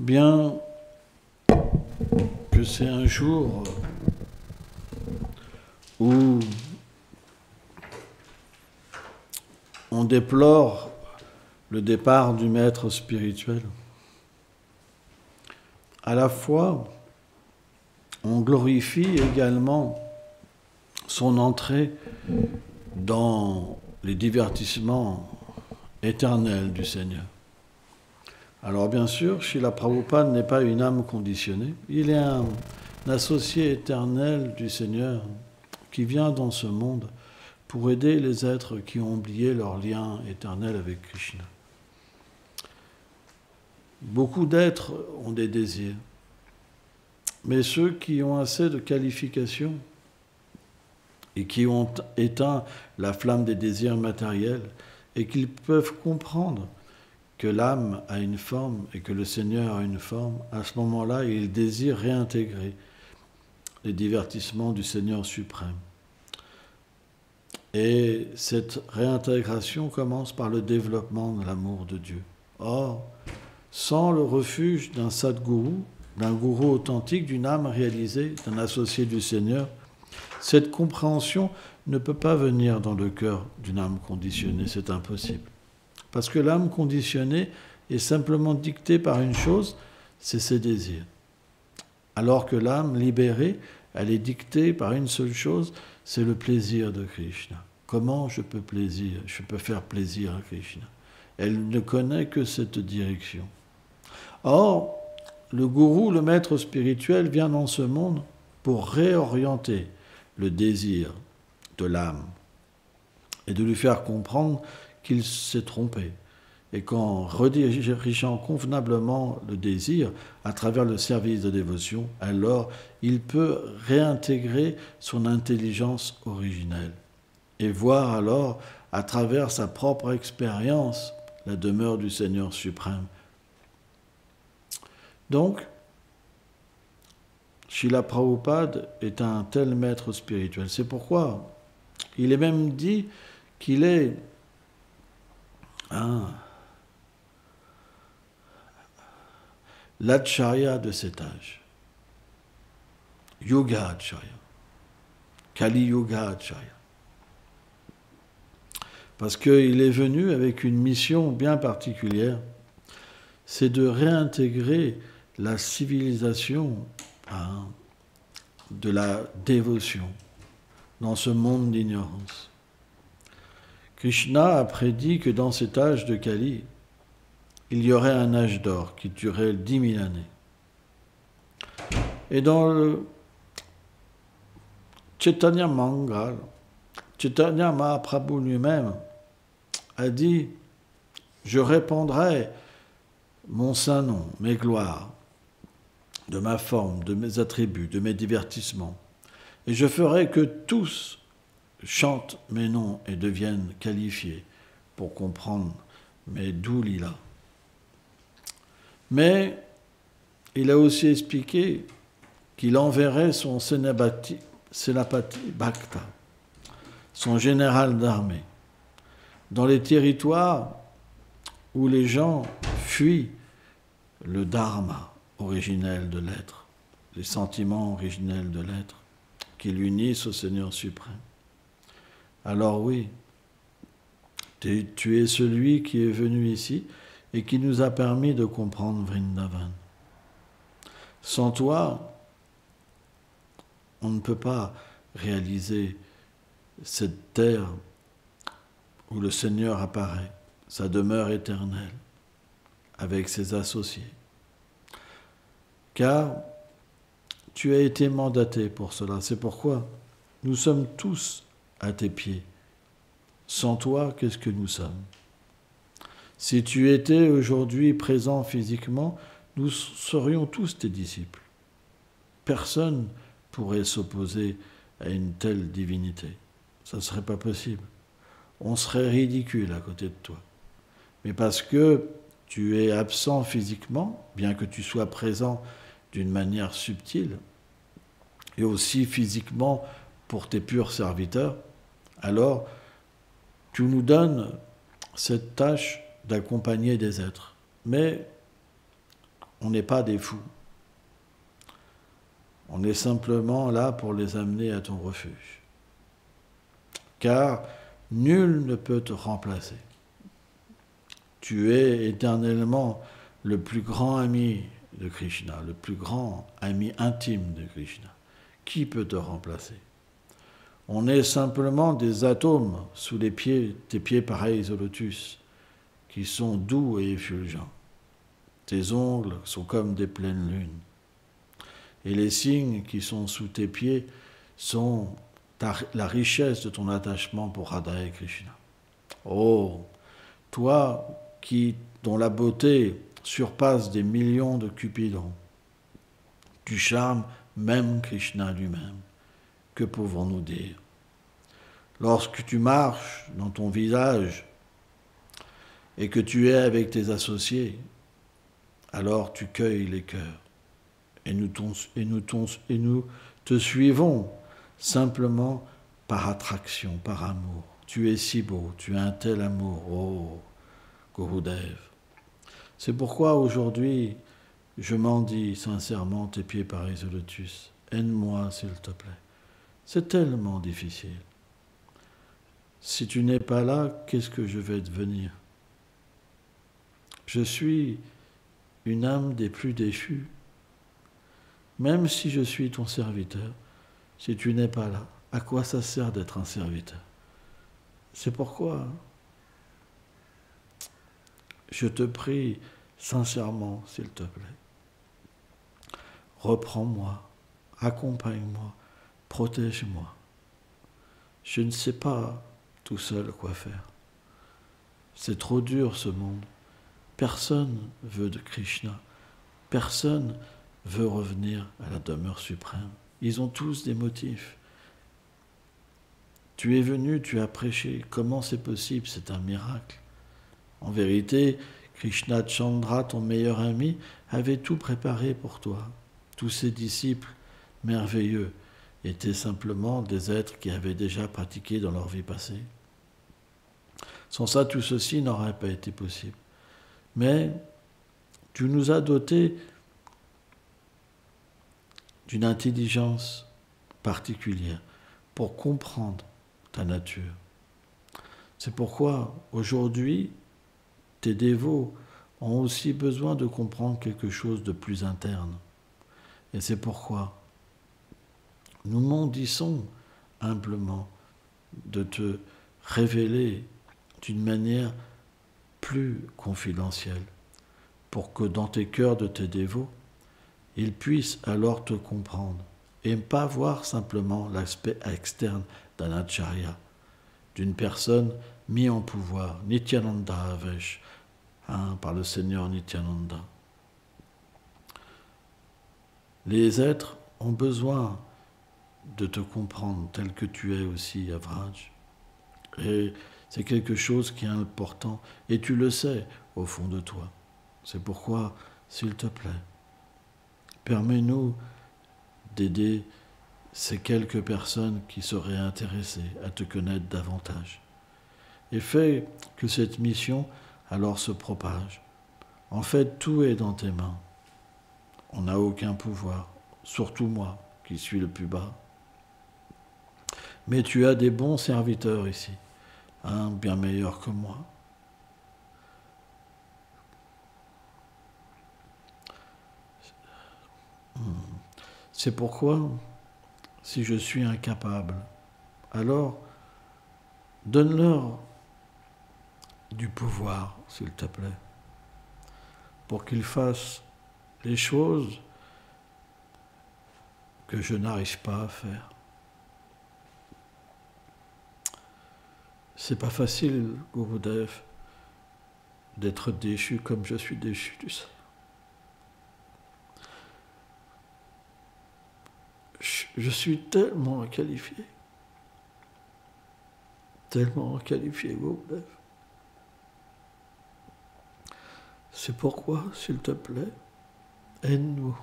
Bien que c'est un jour où on déplore le départ du maître spirituel, à la fois on glorifie également son entrée dans les divertissements éternels du Seigneur. Alors bien sûr, Srila Prabhupada n'est pas une âme conditionnée, il est un associé éternel du Seigneur qui vient dans ce monde pour aider les êtres qui ont oublié leur lien éternel avec Krishna. Beaucoup d'êtres ont des désirs, mais ceux qui ont assez de qualifications et qui ont éteint la flamme des désirs matériels et qu'ils peuvent comprendre que l'âme a une forme et que le Seigneur a une forme, à ce moment-là, ils désirent réintégrer les divertissements du Seigneur suprême. Et cette réintégration commence par le développement de l'amour de Dieu. Or, sans le refuge d'un sadguru, d'un gourou authentique, d'une âme réalisée, d'un associé du Seigneur, cette compréhension ne peut pas venir dans le cœur d'une âme conditionnée, c'est impossible. Parce que l'âme conditionnée est simplement dictée par une chose, c'est ses désirs. Alors que l'âme libérée, elle est dictée par une seule chose, c'est le plaisir de Krishna. Comment je peux faire plaisir à Krishna? Elle ne connaît que cette direction. Or, le gourou, le maître spirituel, vient dans ce monde pour réorienter le désir de l'âme et de lui faire comprendre qu'il s'est trompé et qu'en redirigeant convenablement le désir à travers le service de dévotion, alors il peut réintégrer son intelligence originelle et voir alors à travers sa propre expérience la demeure du Seigneur suprême. Donc, Srila Prabhupada est un tel maître spirituel. C'est pourquoi il est même dit qu'il est l'acharya de cet âge. Yoga acharya. Kali Yoga acharya. Parce qu'il est venu avec une mission bien particulière, c'est de réintégrer la civilisation de la dévotion dans ce monde d'ignorance. Krishna a prédit que dans cet âge de Kali, il y aurait un âge d'or qui durerait 10 000 années. Et dans le Chaitanya Mangal, Chaitanya Mahaprabhu lui-même a dit « Je répandrai mon saint nom, mes gloires, de ma forme, de mes attributs, de mes divertissements, et je ferai que tous chantent mes noms et deviennent qualifiés pour comprendre mes doux lilas. » Mais il a aussi expliqué qu'il enverrait son Senapati Bhakta, son général d'armée, dans les territoires où les gens fuient le dharma originel de l'être, les sentiments originels de l'être, qui l'unissent au Seigneur suprême. Alors oui, tu es celui qui est venu ici et qui nous a permis de comprendre Vrindavan. Sans toi, on ne peut pas réaliser cette terre où le Seigneur apparaît, sa demeure éternelle, avec ses associés. Car tu as été mandaté pour cela. C'est pourquoi nous sommes tous à tes pieds. Sans toi, qu'est-ce que nous sommes? Si tu étais aujourd'hui présent physiquement, nous serions tous tes disciples. Personne ne pourrait s'opposer à une telle divinité. Ça ne serait pas possible. On serait ridicule à côté de toi. Mais parce que tu es absent physiquement, bien que tu sois présent d'une manière subtile, et aussi physiquement pour tes purs serviteurs, alors tu nous donnes cette tâche d'accompagner des êtres. Mais on n'est pas des fous. On est simplement là pour les amener à ton refuge. Car nul ne peut te remplacer. Tu es éternellement le plus grand ami de Krishna, le plus grand ami intime de Krishna. Qui peut te remplacer? On est simplement des atomes sous tes pieds pareils au lotus, qui sont doux et effulgents. Tes ongles sont comme des pleines lunes. Et les signes qui sont sous tes pieds sont la richesse de ton attachement pour Radha et Krishna. Oh, toi dont la beauté surpasse des millions de cupidons, tu charmes même Krishna lui-même. Que pouvons-nous dire? Lorsque tu marches dans ton visage et que tu es avec tes associés, alors tu cueilles les cœurs. Et nous te suivons simplement par attraction, par amour. Tu es si beau, tu as un tel amour, oh Gurudev. C'est pourquoi aujourd'hui, je mendie sincèrement tes pieds pareils au lotus. Aide-moi, s'il te plaît. C'est tellement difficile. Si tu n'es pas là, qu'est-ce que je vais devenir? Je suis une âme des plus déchues. Même si je suis ton serviteur, si tu n'es pas là, à quoi ça sert d'être un serviteur? C'est pourquoi je te prie sincèrement, s'il te plaît, reprends-moi, accompagne-moi, protège-moi. Je ne sais pas tout seul quoi faire. C'est trop dur ce monde. Personne veut de Krishna. Personne veut revenir à la demeure suprême. Ils ont tous des motifs. Tu es venu, tu as prêché. Comment c'est possible? C'est un miracle. En vérité, Krishna Chandra, ton meilleur ami, avait tout préparé pour toi. Tous ses disciples merveilleux étaient simplement des êtres qui avaient déjà pratiqué dans leur vie passée. Sans ça, tout ceci n'aurait pas été possible. Mais tu nous as dotés d'une intelligence particulière pour comprendre ta nature. C'est pourquoi aujourd'hui, tes dévots ont aussi besoin de comprendre quelque chose de plus interne. Et c'est pourquoi nous mendissons humblement de te révéler d'une manière plus confidentielle, pour que dans tes cœurs de tes dévots, ils puissent alors te comprendre et ne pas voir simplement l'aspect externe d'un acharya, d'une personne mise en pouvoir, Nityananda Avesh, par le Seigneur Nityananda. Les êtres ont besoin de te comprendre tel que tu es aussi, Avraj. Et c'est quelque chose qui est important, et tu le sais au fond de toi. C'est pourquoi, s'il te plaît, permets-nous d'aider ces quelques personnes qui seraient intéressées à te connaître davantage. Et fais que cette mission alors se propage. En fait, tout est dans tes mains. On n'a aucun pouvoir, surtout moi, qui suis le plus bas. Mais tu as des bons serviteurs ici, bien meilleurs que moi. C'est pourquoi, si je suis incapable, alors donne-leur du pouvoir, s'il te plaît, pour qu'ils fassent les choses que je n'arrive pas à faire. C'est pas facile, Gurudev, d'être déchu comme je suis déchu, tu sais. Je suis tellement qualifié, Gurudev. C'est pourquoi, s'il te plaît, aide-nous,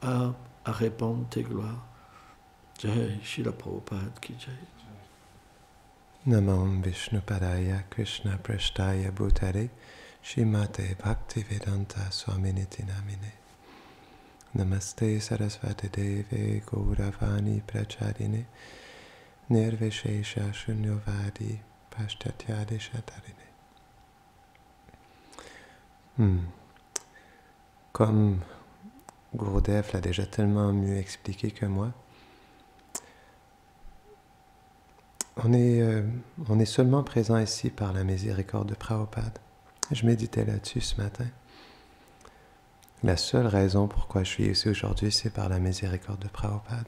à répandre tes gloires. Jai Srila Prabhupada ki jai. Namam Vishnupadaya Krishna Prasthaya Bhutare Shrimate Bhaktivedanta Swaminiti Namine. Namaste Sarasvati Deve Gauravani Pracharine Nirvishesha Shunyavadi Pashtatyadi Shatarine. Comme Gurudev l'a déjà tellement mieux expliqué que moi, on est seulement présent ici par la miséricorde de Prabhupada. Je méditais là-dessus ce matin. La seule raison pourquoi je suis ici aujourd'hui, c'est par la miséricorde de Prabhupada.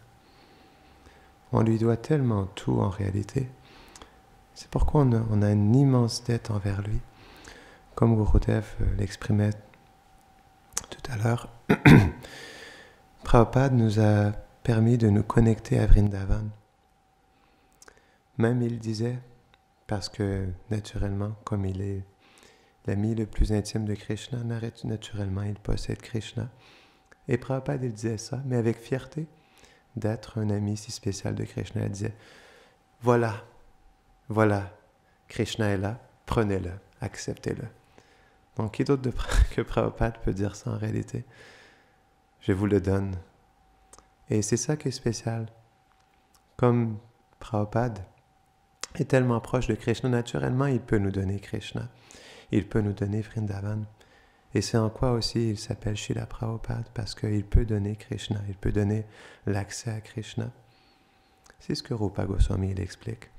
On lui doit tellement tout en réalité. C'est pourquoi on a une immense dette envers lui. Comme Gurudev l'exprimait tout à l'heure, Prabhupada nous a permis de nous connecter à Vrindavan. Même il disait, parce que naturellement, comme il est l'ami le plus intime de Krishna, naturellement il possède Krishna. Et Prabhupada il disait ça, mais avec fierté d'être un ami si spécial de Krishna. Il disait, voilà, Krishna est là, prenez-le, acceptez-le. Donc qui d'autre que Prabhupada peut dire ça en réalité? Je vous le donne. Et c'est ça qui est spécial. Comme Prabhupada est tellement proche de Krishna, naturellement, il peut nous donner Krishna. Il peut nous donner Vrindavan. Et c'est en quoi aussi il s'appelle Srila Prabhupada, parce qu'il peut donner Krishna, il peut donner l'accès à Krishna. C'est ce que Rupa Goswami il explique.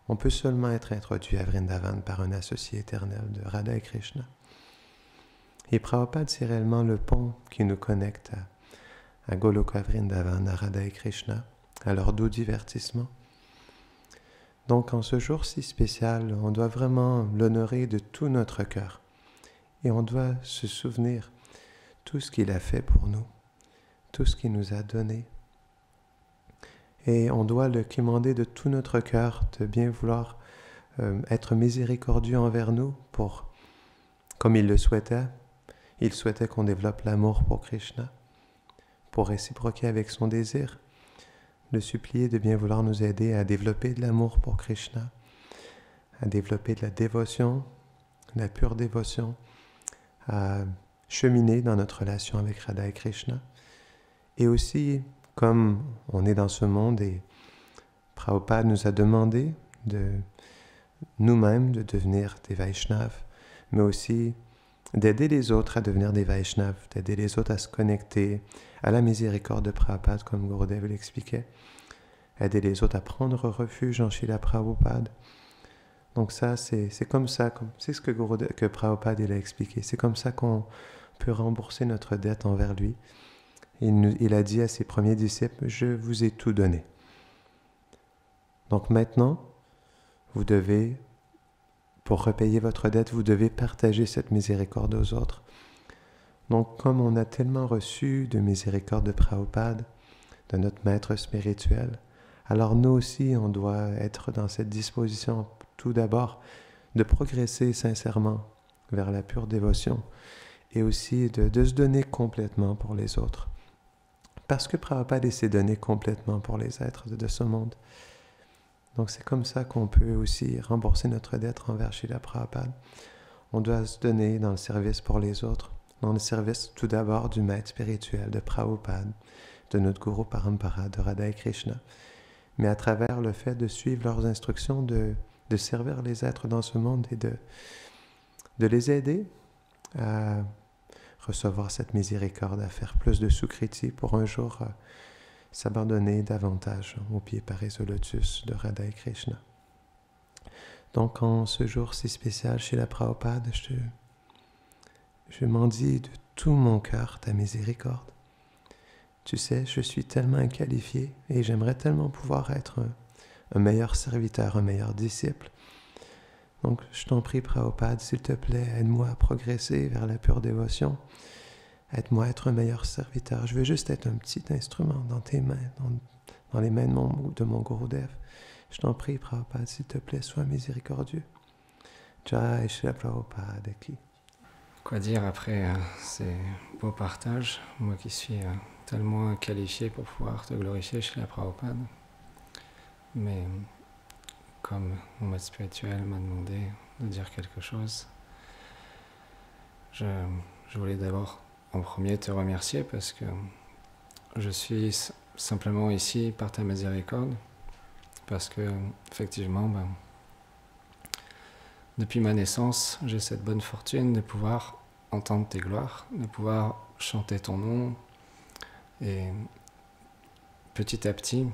On peut seulement être introduit à Vrindavan par un associé éternel de Radha et Krishna. Et Prabhupada, c'est réellement le pont qui nous connecte à Goloka Vrindavan, à Radha et Krishna, à leur doux divertissement. Donc, en ce jour si spécial, on doit vraiment l'honorer de tout notre cœur. Et on doit se souvenir tout ce qu'il a fait pour nous, tout ce qu'il nous a donné. Et on doit le quémander de tout notre cœur, de bien vouloir être miséricordieux envers nous, comme il le souhaitait. Il souhaitait qu'on développe l'amour pour Krishna, pour réciproquer avec son désir. Le supplier de bien vouloir nous aider à développer de l'amour pour Krishna, à développer de la dévotion, la pure dévotion, à cheminer dans notre relation avec Radha et Krishna. Et aussi, comme on est dans ce monde et Prabhupada nous a demandé de nous-mêmes de devenir des Vaishnavas, mais aussi d'aider les autres à devenir des Vaishnavas, d'aider les autres à se connecter à la miséricorde de Prabhupada, comme Gurudev l'expliquait, aider les autres à prendre refuge en Srila Prabhupada. Donc ça, c'est comme ça, c'est ce que Prabhupada il a expliqué. C'est comme ça qu'on peut rembourser notre dette envers lui. Il a dit à ses premiers disciples, « Je vous ai tout donné. » Donc maintenant, vous devez, pour repayer votre dette, vous devez partager cette miséricorde aux autres. Donc comme on a tellement reçu de miséricorde de Prabhupada, de notre maître spirituel, alors nous aussi, on doit être dans cette disposition, tout d'abord, de progresser sincèrement vers la pure dévotion et aussi de se donner complètement pour les autres. Parce que Prabhupada s'est donné complètement pour les êtres de ce monde. Donc c'est comme ça qu'on peut aussi rembourser notre dette envers Srila Prabhupada. On doit se donner dans le service pour les autres, dans le service tout d'abord du maître spirituel de Prabhupada, de notre Guru Parampara, de Radha et Krishna, mais à travers le fait de suivre leurs instructions, de servir les êtres dans ce monde et de les aider à recevoir cette miséricorde, à faire plus de sukriti pour un jour s'abandonner davantage aux pieds parés au lotus de Radha et Krishna. Donc en ce jour si spécial chez la Prabhupada, je m'en dis de tout mon cœur ta miséricorde. Tu sais, je suis tellement inqualifié et j'aimerais tellement pouvoir être un meilleur serviteur, un meilleur disciple. Donc, je t'en prie, Prabhupada, s'il te plaît, aide-moi à progresser vers la pure dévotion. Aide-moi à être un meilleur serviteur. Je veux juste être un petit instrument dans tes mains, dans les mains de mon Gurudev. Je t'en prie, Prabhupada, s'il te plaît, sois miséricordieux. Jai Srila Prabhupada ki. Quoi dire après ces beaux partages, moi qui suis tellement qualifié pour pouvoir te glorifier chez la Prabhupada. Mais comme mon maître spirituel m'a demandé de dire quelque chose, je voulais d'abord en premier te remercier parce que je suis simplement ici par ta miséricorde, parce que effectivement, depuis ma naissance, j'ai cette bonne fortune de pouvoir entendre tes gloires, de pouvoir chanter ton nom et petit à petit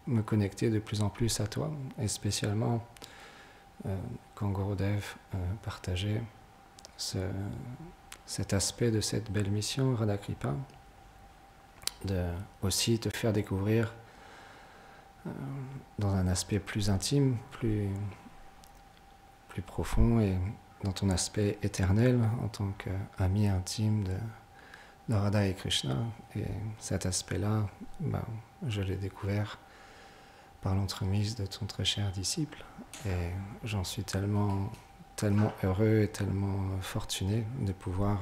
me connecter de plus en plus à toi, et spécialement quand Gurudev partageait cet aspect de cette belle mission, Radha Kripa, de aussi te faire découvrir dans un aspect plus intime, plus profond, et dans ton aspect éternel en tant qu'ami intime de Radha et Krishna. Et cet aspect-là, je l'ai découvert par l'entremise de ton très cher disciple, et j'en suis tellement heureux et tellement fortuné de pouvoir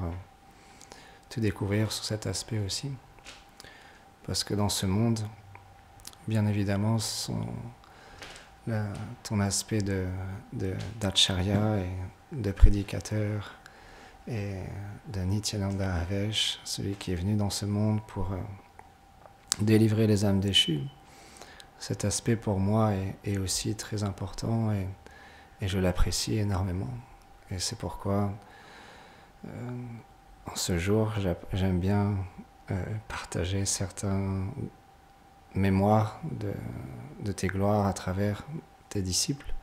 te découvrir sur cet aspect aussi. Parce que dans ce monde, bien évidemment, ton aspect d'acharya et de prédicateur et de Nityananda Havesh, celui qui est venu dans ce monde pour délivrer les âmes déchues, cet aspect pour moi est aussi très important, et je l'apprécie énormément. Et c'est pourquoi en ce jour, j'aime bien partager certains mémoires de tes gloires à travers tes disciples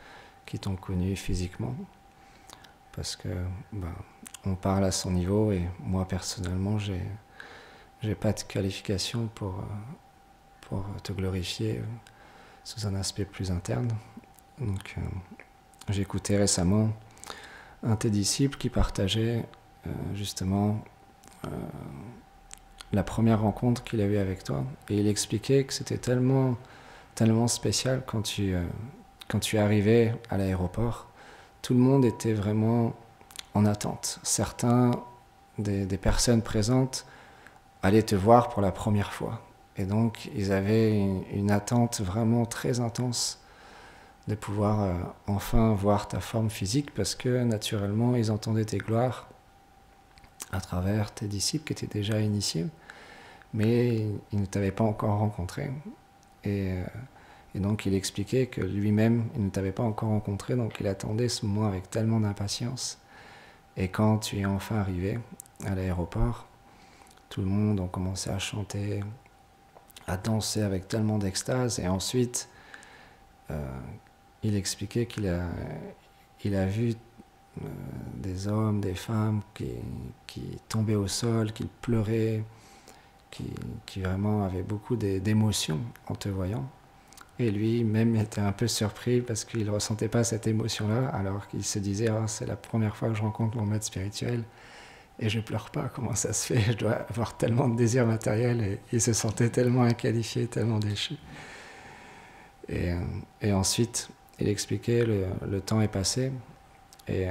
qui t'ont connu physiquement, parce que on parle à son niveau, et moi personnellement j'ai pas de qualification pour te glorifier sous un aspect plus interne. Donc j'ai écouté récemment un de tes disciples qui partageait justement la première rencontre qu'il avait avec toi, et il expliquait que c'était tellement spécial quand tu arrivais à l'aéroport. Tout le monde était vraiment en attente. Certains des personnes présentes allaient te voir pour la première fois, et donc ils avaient une attente vraiment très intense de pouvoir enfin voir ta forme physique, parce que naturellement ils entendaient tes gloires à travers tes disciples qui étaient déjà initiés, mais ils ne t'avaient pas encore rencontré. Et donc il expliquait que lui-même, il ne t'avait pas encore rencontré, donc il attendait ce moment avec tellement d'impatience. Et quand tu es enfin arrivé à l'aéroport, tout le monde a commencé à chanter, à danser avec tellement d'extase, et ensuite il expliquait qu'il a vu des hommes, des femmes qui tombaient au sol, qui pleuraient, qui vraiment avaient beaucoup d'émotions en te voyant. Et lui-même était un peu surpris parce qu'il ne ressentait pas cette émotion-là, alors qu'il se disait « c'est la première fois que je rencontre mon maître spirituel et je ne pleure pas, comment ça se fait? Je dois avoir tellement de désirs matériels. » Et il se sentait tellement inqualifié, tellement déchu. Et ensuite, il expliquait, le temps est passé, et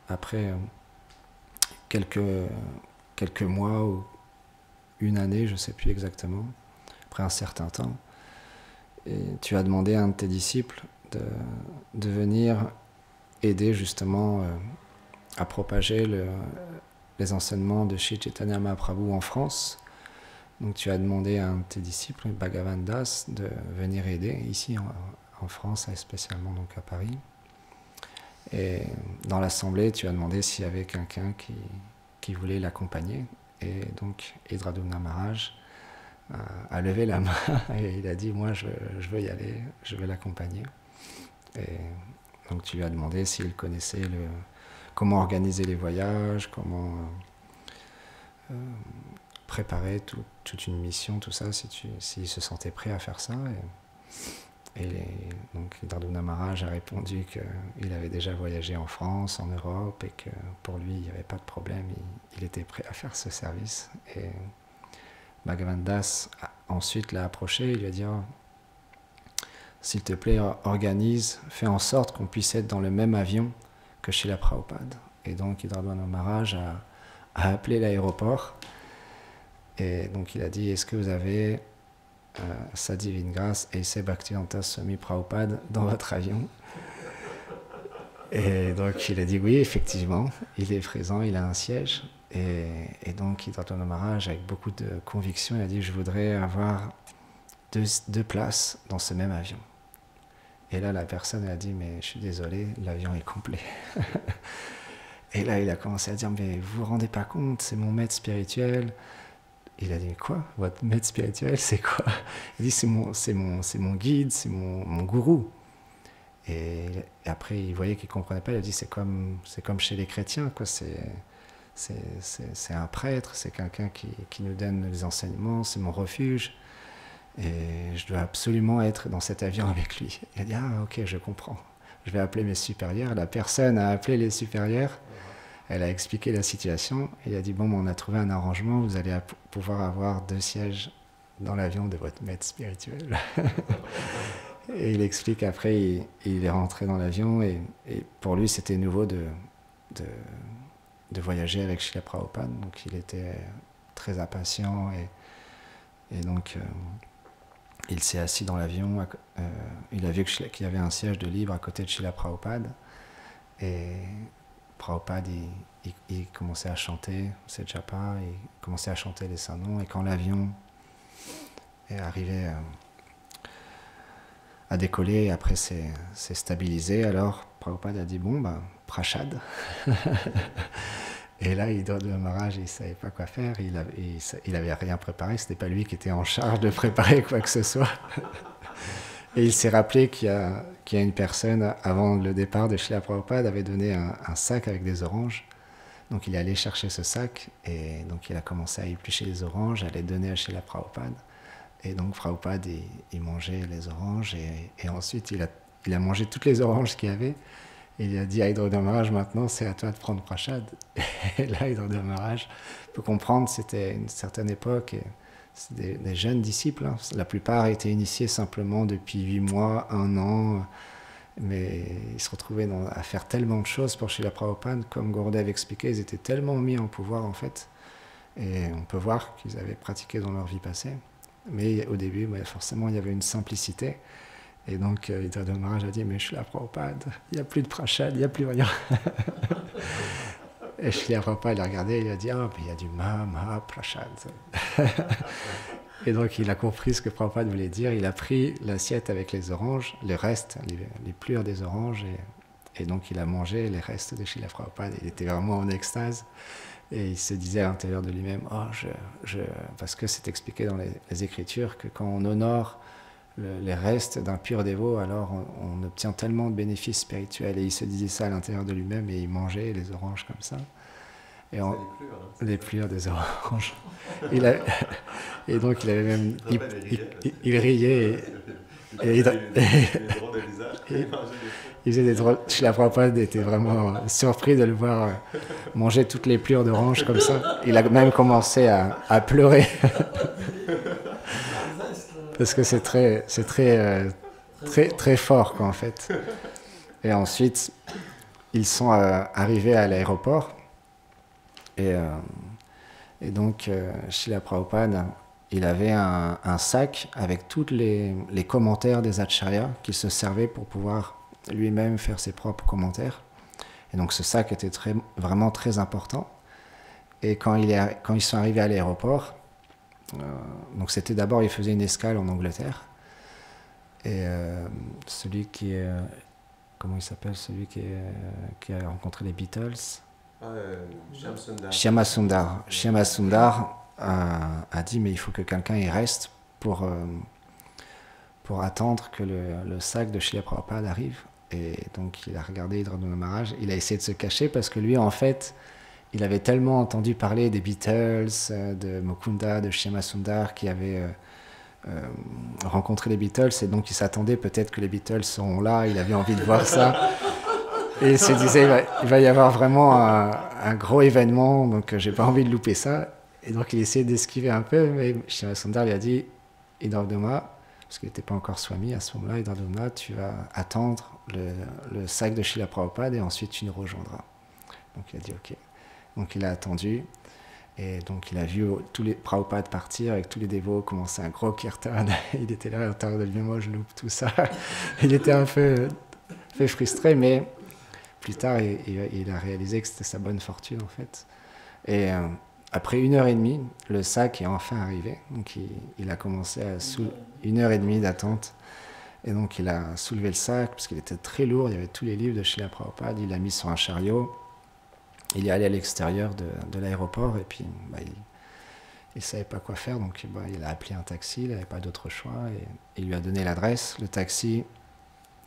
après quelques mois ou une année, je ne sais plus exactement, après un certain temps, et tu as demandé à un de tes disciples de venir aider justement à propager les enseignements de Sri Chaitanya Mahaprabhu en France. Donc tu as demandé à un de tes disciples, Bhagavan Das, de venir aider ici en France, et spécialement donc à Paris. Et dans l'assemblée, tu as demandé s'il y avait quelqu'un qui voulait l'accompagner. Et donc Idradumna Maharaj a levé la main et il a dit « moi je veux y aller, je vais l'accompagner ». Et donc tu lui as demandé s'il connaissait comment organiser les voyages, comment préparer toute une mission, tout ça, s'il se sentait prêt à faire ça. Et donc Idradumna Maharaj a répondu qu'il avait déjà voyagé en France, en Europe, et que pour lui il n'y avait pas de problème, il était prêt à faire ce service. Et Bhagavan Das ensuite l'a approché et lui a dit « s'il te plaît, fais en sorte qu'on puisse être dans le même avion que Srila Prabhupada ». Et donc Idradumna Maharaj a appelé l'aéroport, et donc il a dit « est-ce que vous avez sa divine grâce et ses Bhaktivedanta Swami Prabhupada dans votre avion ?» Et donc il a dit oui, effectivement, il est présent, il a un siège. Et donc Hidradhana Maharaj, avec beaucoup de conviction, il a dit je voudrais avoir deux places dans ce même avion. Et là la personne a dit mais je suis désolé, l'avion est complet. Et là il a commencé à dire mais vous vous rendez pas compte, c'est mon maître spirituel. Il a dit quoi? Votre maître spirituel c'est quoi? Il dit c'est mon guide, c'est mon gourou. Et après il voyait qu'il comprenait pas, il a dit c'est comme chez les chrétiens, quoi. C'est un prêtre, c'est quelqu'un qui nous donne les enseignements, c'est mon refuge. Et je dois absolument être dans cet avion avec lui. Il a dit ah ok, je comprends. Je vais appeler mes supérieurs. La personne a appelé les supérieurs. Elle a expliqué la situation. Il a dit bon, on a trouvé un arrangement. Vous allez pouvoir avoir 2 sièges dans l'avion de votre maître spirituel. Et il explique après, il est rentré dans l'avion et pour lui c'était nouveau de voyager avec Srila Prabhupada. Donc il était très impatient et donc il s'est assis dans l'avion. Il a vu qu'il y avait un siège de libre à côté de Srila Prabhupada. Et Prabhupada, il commençait à chanter c'est japa, il commençait à chanter les saints noms. Et quand l'avion est arrivé à décoller, après c'est stabilisé, alors Prabhupada a dit bon, prashad. Et là, Hidradhana Maharaj, il ne savait pas quoi faire, il avait rien préparé, ce n'était pas lui qui était en charge de préparer quoi que ce soit. Et il s'est rappelé qu'il y a une personne, avant le départ de Srila Prabhupada, avait donné un sac avec des oranges. Donc il est allé chercher ce sac, et donc il a commencé à éplucher les oranges, à les donner à Srila Prabhupada. Et donc Prabhupada, il mangeait les oranges, et ensuite il a mangé toutes les oranges qu'il y avait. Et il a dit à Hidradhana Maharaj, maintenant c'est à toi de prendre prashad. Et là, Hidradhana Maharaj peut comprendre, c'était une certaine époque, et c'était des jeunes disciples. Hein. La plupart étaient initiés simplement depuis 8 mois, 1 an, mais ils se retrouvaient à faire tellement de choses pour Srila Prabhupada. Comme Gurudev expliquait, ils étaient tellement mis en pouvoir en fait. Et on peut voir qu'ils avaient pratiqué dans leur vie passée. Mais au début, forcément, il y avait une simplicité. Et donc, Hidradhana Maharaj a dit, mais Srila Prabhupada, il n'y a plus de prashad, il n'y a plus rien. Et Srila Prabhupada, il a regardé, il a dit, ah, mais il y a du Maha Prashad. Et donc, il a compris ce que Prabhupada voulait dire. Il a pris l'assiette avec les oranges, les restes, les plures des oranges, et donc il a mangé les restes de Srila Prabhupada. Il était vraiment en extase. Et il se disait à l'intérieur de lui-même, oh, parce que c'est expliqué dans les Écritures que quand on honore les restes d'un pur dévot, alors on obtient tellement de bénéfices spirituels. Et il se disait ça à l'intérieur de lui-même et il mangeait les oranges comme ça. Et les plures des oranges. Et donc il avait même... Il riait il faisait des drôles. Srila Prabhupada était vraiment surpris de le voir manger toutes les plures d'orange comme ça. Il a même commencé à pleurer. Parce que c'est très fort, quoi, en fait. Et ensuite, ils sont arrivés à l'aéroport. Et donc, Srila Prabhupada, il avait un sac avec tous les commentaires des acharyas qu'il se servait pour pouvoir lui-même faire ses propres commentaires. Et donc, ce sac était vraiment très important. Et quand ils sont arrivés à l'aéroport, donc c'était d'abord, il faisait une escale en Angleterre. Et celui qui est... comment il s'appelle? Celui qui a rencontré les Beatles, Shyama Sundar. Shyama Sundar a dit, mais il faut que quelqu'un y reste pour attendre que le sac de Srila Prabhupada arrive. Et donc il a regardé Hidradhana Maharaj, il a essayé de se cacher parce que lui, en fait, il avait tellement entendu parler des Beatles, de Mukunda, de Shyama Sundar, qui avait rencontré les Beatles, et donc il s'attendait peut-être que les Beatles seront là, il avait envie de voir ça. Et il se disait, il va y avoir vraiment un gros événement, donc j'ai pas envie de louper ça. Et donc il essayait d'esquiver un peu, mais Shyama Sundar lui a dit, Hidradhana, parce qu'il n'était pas encore Swami à ce moment-là, Hidradhana, tu vas attendre le sac de Srila Prabhupada et ensuite tu nous rejoindras. Donc il a dit ok. Donc il a attendu, et donc il a vu tous les Prabhupada partir avec tous les dévots, commencer un gros kirtan. Il était là à l'intérieur de lui, moi je loupe tout ça. Il était un peu frustré, mais plus tard, il a réalisé que c'était sa bonne fortune, en fait. Et après 1h30, le sac est enfin arrivé. Donc il a commencé à 1h30 d'attente. Et donc il a soulevé le sac, parce qu'il était très lourd, il y avait tous les livres de Srila Prabhupada, il l'a mis sur un chariot. Il est allé à l'extérieur de l'aéroport, et puis il ne savait pas quoi faire, donc il a appelé un taxi, il n'avait pas d'autre choix, et il lui a donné l'adresse. Le taxi,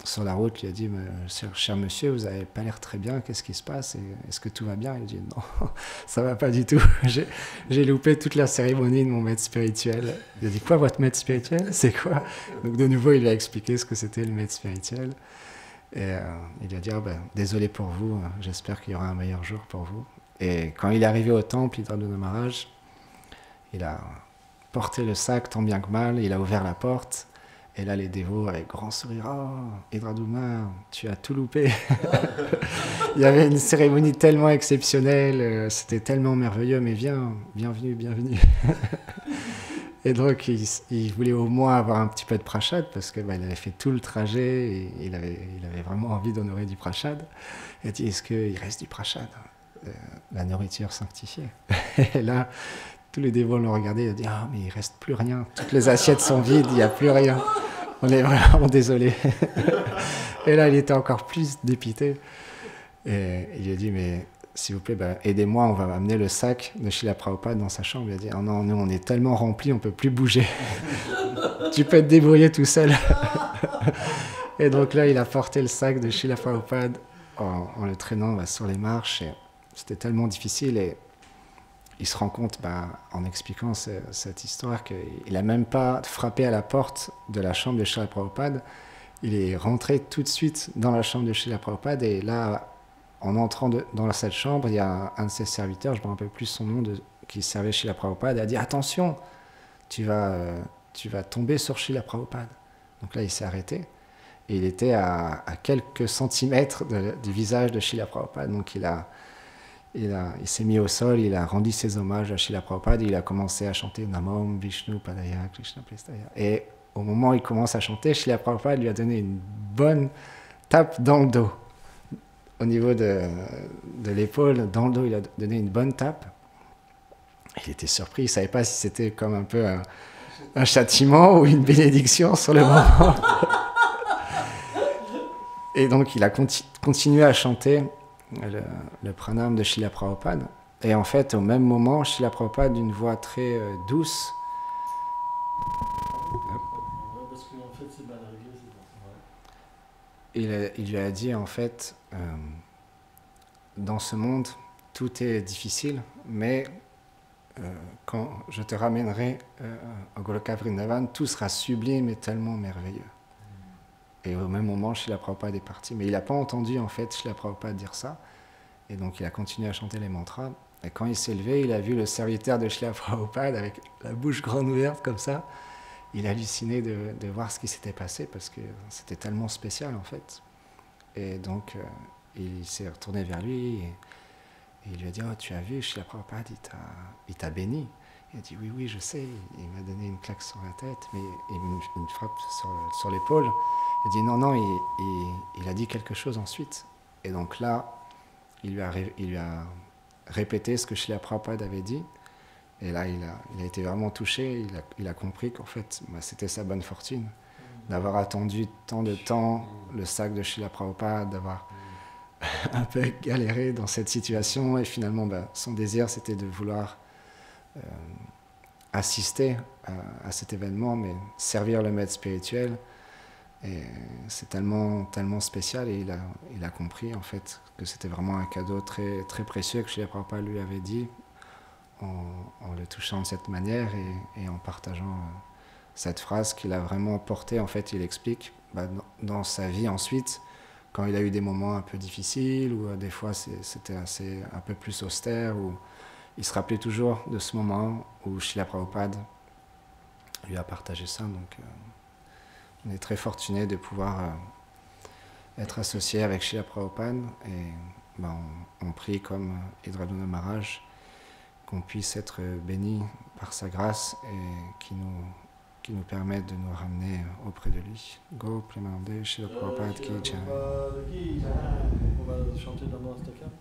sur la route, lui a dit « Cher monsieur, vous n'avez pas l'air très bien, qu'est-ce qui se passe? Est-ce que tout va bien ?» Il a dit « Non, ça ne va pas du tout, j'ai loupé toute la cérémonie de mon maître spirituel. » Il a dit « Quoi, votre maître spirituel? C'est quoi ?» Donc de nouveau, il lui a expliqué ce que c'était le maître spirituel. Et il lui a dit « Désolé pour vous, j'espère qu'il y aura un meilleur jour pour vous. » Et quand il est arrivé au temple, Hidraduna Maharaj, il a porté le sac tant bien que mal, il a ouvert la porte, et là les dévots avec grand sourire, « Oh, Hidraduna, tu as tout loupé. » Il y avait une cérémonie tellement exceptionnelle, c'était tellement merveilleux, mais bienvenue. Et donc il voulait au moins avoir un petit peu de prashad, parce qu'il avait fait tout le trajet, et il avait vraiment envie d'honorer du prashad. Il a dit « Est-ce qu'il reste du prashad, la nourriture sanctifiée ?» Et là, tous les dévots l'ont regardé, il a dit « Ah, mais il ne reste plus rien. Toutes les assiettes sont vides, il n'y a plus rien. On est vraiment désolé. » Et là, il était encore plus dépité. Et il lui a dit « Mais s'il vous plaît, aidez-moi, on va amener le sac de Srila Prabhupada dans sa chambre. » Il a dit « Oh non, nous, on est tellement remplis, on ne peut plus bouger. Tu peux te débrouiller tout seul. » Et donc là, il a porté le sac de Srila Prabhupada en le traînant sur les marches. C'était tellement difficile, et il se rend compte, en expliquant cette histoire, qu'il n'a même pas frappé à la porte de la chambre de Srila Prabhupada. Il est rentré tout de suite dans la chambre de Srila Prabhupada, et là, en entrant dans cette chambre, il y a un de ses serviteurs, je ne me rappelle plus son nom, qui servait Srila Prabhupada, a dit « Attention, tu vas tomber sur Srila Prabhupada. » Donc là, il s'est arrêté, et il était à quelques centimètres du visage de Srila Prabhupada. Donc il s'est mis au sol, il a rendu ses hommages à Srila Prabhupada, et il a commencé à chanter Namam Vishnu Padaya Krishna Prestaya. Et au moment où il commence à chanter, Srila Prabhupada lui a donné une bonne tape dans le dos. Au niveau de l'épaule, dans le dos, il a donné une bonne tape. Il était surpris, il ne savait pas si c'était comme un peu un châtiment ou une bénédiction sur le moment. Et donc il a continué à chanter le pranam de Srila Prabhupada. Et en fait, au même moment, Srila Prabhupada, d'une voix très douce, il lui a dit, en fait, dans ce monde, tout est difficile, mais quand je te ramènerai au Goloka Vrindavan, tout sera sublime et tellement merveilleux. Et au même moment, Srila Prabhupada est parti. Mais il n'a pas entendu, en fait, Srila Prabhupada dire ça. Et donc, il a continué à chanter les mantras. Et quand il s'est levé, il a vu le serviteur de Srila Prabhupada avec la bouche grande ouverte, comme ça. Il a halluciné de voir ce qui s'était passé, parce que c'était tellement spécial, en fait. Et donc, il s'est retourné vers lui, et il lui a dit « Oh, tu as vu, Srila Prabhupada, il t'a béni. » Il a dit « Oui, je sais. » Il m'a donné une claque sur la tête, mais une frappe sur l'épaule. Il a dit non, il a dit quelque chose ensuite. Et donc là, il lui a répété ce que Srila Prabhupada avait dit. Et là, il a été vraiment touché. Il a compris qu'en fait, c'était sa bonne fortune d'avoir attendu tant de temps le sac de Srila Prabhupada, d'avoir un peu galéré dans cette situation. Et finalement, son désir, c'était de vouloir assister à cet événement, mais servir le maître spirituel. Et c'est tellement spécial, et il a compris en fait que c'était vraiment un cadeau très, très précieux que Srila Prabhupada lui avait dit en le touchant de cette manière et en partageant cette phrase qu'il a vraiment portée. En fait, il explique dans sa vie ensuite, quand il a eu des moments un peu difficiles, ou des fois c'était un peu plus austère, où il se rappelait toujours de ce moment où Srila Prabhupada lui a partagé ça. Donc, on est très fortuné de pouvoir être associé avec Srila Prabhupada, et on prie comme Hidraduna Maharaj qu'on puisse être béni par sa grâce, et qui nous permettent de nous ramener auprès de lui. Go Premanande Shila Prabhupada Ki Jai. On va chanter d'abord Stakam.